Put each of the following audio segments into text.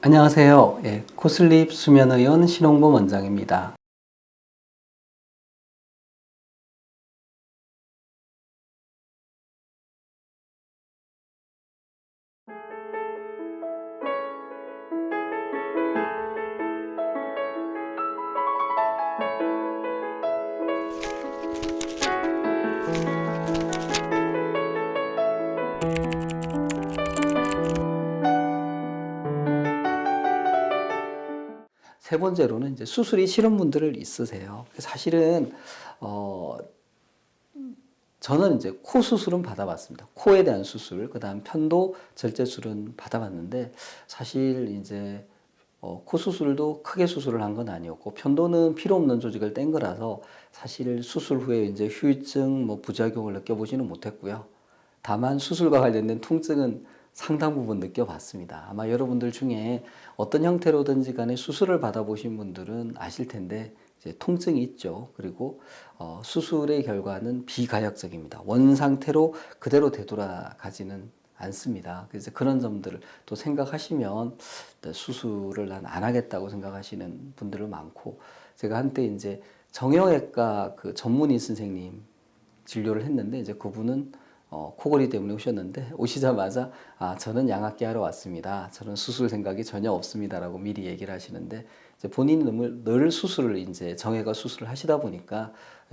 안녕하세요. 코슬립 수면의원 신홍범 원장입니다. 세 번째로는 이제 수술이 싫은 분들 있으세요. 사실은 어, 저는 이제 코 수술은 받아봤습니다. 코에 대한 수술, 그다음 편도 절제술은 받아봤는데 사실 이제 코 수술도 크게 수술을 한 건 아니었고 편도는 필요 없는 조직을 뗀 거라서 사실 수술 후에 이제 후유증, 부작용을 느껴보지는 못했고요. 다만 수술과 관련된 통증은 상당 부분 느껴봤습니다. 아마 여러분들 중에 어떤 형태로든지 간에 수술을 받아보신 분들은 아실 텐데 이제 통증이 있죠. 그리고 수술의 결과는 비가역적입니다. 원 상태로 그대로 되돌아가지는 않습니다. 그래서 그런 점들을 또 생각하시면 수술을 난 안 하겠다고 생각하시는 분들은 많고, 제가 한때 이제 정형외과 그 전문의 선생님 진료를 했는데 이제 그분은 코골이 때문에 오셨는데 오시자마자 저는 양압기 하러 왔습니다. 저는 수술 생각이 전혀 없습니다라고 미리 얘기를 하시는데 이제 본인은 늘 수술을 이제 정형외과 수술을 하시다 보니까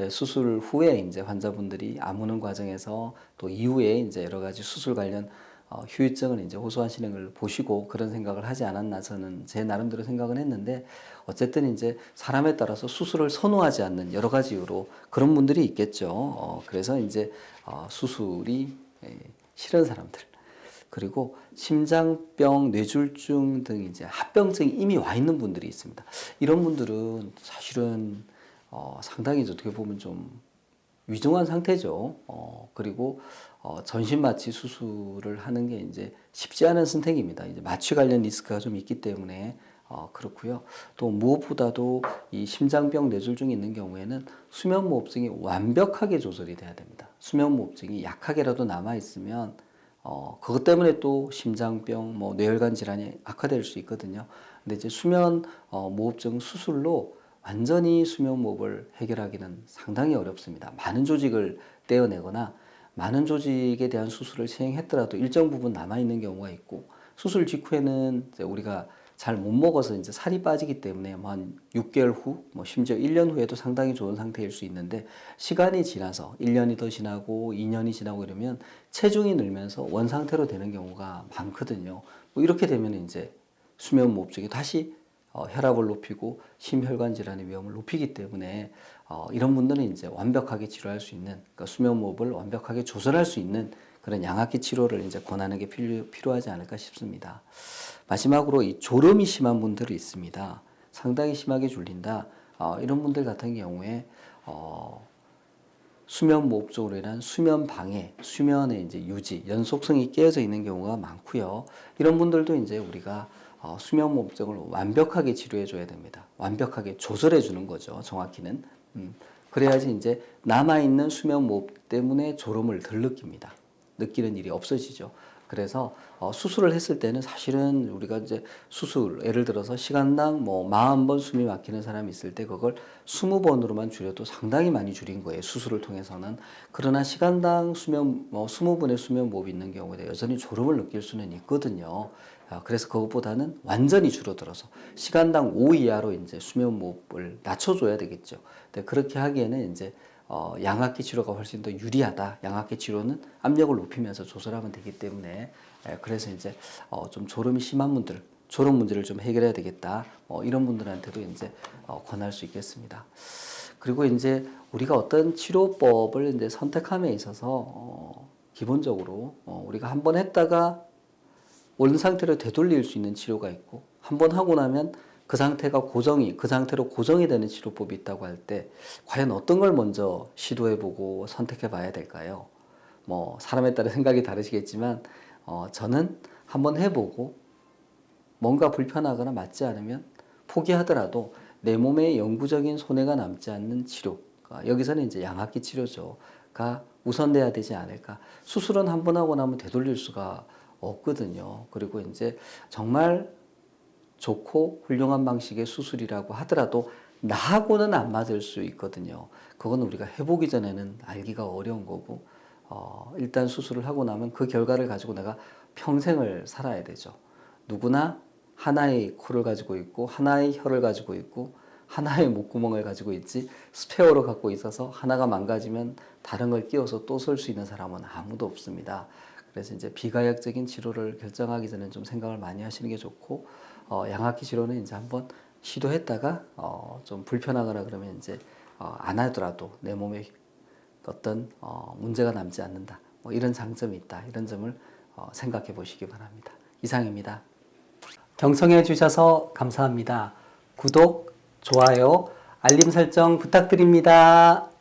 수술 후에 이제 환자분들이 아무는 과정에서 또 이후에 이제 여러 가지 수술 관련 후유증을 이제 호소하시는 걸 보시고 그런 생각을 하지 않았나 저는 제 나름대로 생각은 했는데, 어쨌든 이제 사람에 따라서 수술을 선호하지 않는 여러 가지 이유로 그런 분들이 있겠죠. 그래서 이제 수술이 싫은 사람들, 그리고 심장병, 뇌졸중 등 이제 합병증이 이미 와 있는 분들이 있습니다. 이런 분들은 사실은 상당히 어떻게 보면 좀 위중한 상태죠. 그리고 전신 마취 수술을 하는 게 이제 쉽지 않은 선택입니다. 이제 마취 관련 리스크가 좀 있기 때문에 그렇고요. 또 무엇보다도 이 심장병 뇌졸중이 있는 경우에는 수면무호흡증이 완벽하게 조절이 돼야 됩니다. 수면무호흡증이 약하게라도 남아 있으면 그것 때문에 또 심장병, 뇌혈관 질환이 악화될 수 있거든요. 근데 이제 수면 무호흡증 수술로 완전히 수면무호흡을 해결하기는 상당히 어렵습니다. 많은 조직을 떼어내거나 많은 조직에 대한 수술을 시행했더라도 일정 부분 남아있는 경우가 있고, 수술 직후에는 이제 우리가 잘 못 먹어서 이제 살이 빠지기 때문에 한 6개월 후, 심지어 1년 후에도 상당히 좋은 상태일 수 있는데, 시간이 지나서 1년이 더 지나고 2년이 지나고 이러면 체중이 늘면서 원상태로 되는 경우가 많거든요. 이렇게 되면 이제 수면무호흡증이 다시 혈압을 높이고 심혈관 질환의 위험을 높이기 때문에 이런 분들은 이제 완벽하게 치료할 수 있는, 그러니까 수면무호흡을 완벽하게 조절할 수 있는 그런 양압기 치료를 이제 권하는 게 필요하지 않을까 싶습니다. 마지막으로 이 졸음이 심한 분들이 있습니다. 상당히 심하게 졸린다. 이런 분들 같은 경우에 수면 무호흡증으로 인한 수면 방해, 수면의 이제 유지, 연속성이 깨어져 있는 경우가 많고요. 이런 분들도 이제 우리가 수면 무호흡증을 완벽하게 치료해 줘야 됩니다. 완벽하게 조절해 주는 거죠. 정확히는. 그래야지 이제 남아 있는 수면 무호흡 때문에 졸음을 덜 느낍니다. 느끼는 일이 없어지죠. 그래서 수술을 했을 때는 사실은 우리가 이제 수술, 예를 들어서 시간당 40번 숨이 막히는 사람이 있을 때 그걸 20번으로만 줄여도 상당히 많이 줄인 거예요. 수술을 통해서는. 그러나 시간당 수면 20분의 수면 무호흡이 있는 경우에 여전히 졸음을 느낄 수는 있거든요. 그래서 그것보다는 완전히 줄어들어서 시간당 5 이하로 이제 수면 무호흡을 낮춰줘야 되겠죠. 근데 그렇게 하기에는 이제 양압기 치료가 훨씬 더 유리하다. 양압기 치료는 압력을 높이면서 조절하면 되기 때문에, 그래서 이제 좀 졸음이 심한 분들, 졸음 문제를 좀 해결해야 되겠다. 이런 분들한테도 이제 권할 수 있겠습니다. 그리고 이제 우리가 어떤 치료법을 이제 선택함에 있어서 기본적으로 우리가 한번 했다가 원 상태로 되돌릴 수 있는 치료가 있고, 한번 하고 나면 그 상태로 고정이 되는 치료법이 있다고 할 때 과연 어떤 걸 먼저 시도해보고 선택해봐야 될까요? 사람에 따라 생각이 다르시겠지만 저는 한번 해보고 뭔가 불편하거나 맞지 않으면 포기하더라도 내 몸에 영구적인 손해가 남지 않는 치료, 여기서는 이제 양압기 치료가 우선돼야 되지 않을까. 수술은 한번 하고 나면 되돌릴 수가 없거든요. 그리고 이제 정말 좋고 훌륭한 방식의 수술이라고 하더라도 나하고는 안 맞을 수 있거든요. 그건 우리가 해보기 전에는 알기가 어려운 거고, 일단 수술을 하고 나면 그 결과를 가지고 내가 평생을 살아야 되죠. 누구나 하나의 코를 가지고 있고, 하나의 혀를 가지고 있고, 하나의 목구멍을 가지고 있지, 스페어로 갖고 있어서 하나가 망가지면 다른 걸 끼워서 또 설 수 있는 사람은 아무도 없습니다. 그래서 이제 비가역적인 치료를 결정하기 전에 좀 생각을 많이 하시는 게 좋고, 양악기 치료는 이제 한번 시도했다가 좀 불편하거나 그러면 이제 안 하더라도 내 몸에 어떤 문제가 남지 않는다. 뭐 이런 장점이 있다. 이런 점을 생각해 보시기 바랍니다. 이상입니다. 경청해 주셔서 감사합니다. 구독, 좋아요, 알림 설정 부탁드립니다.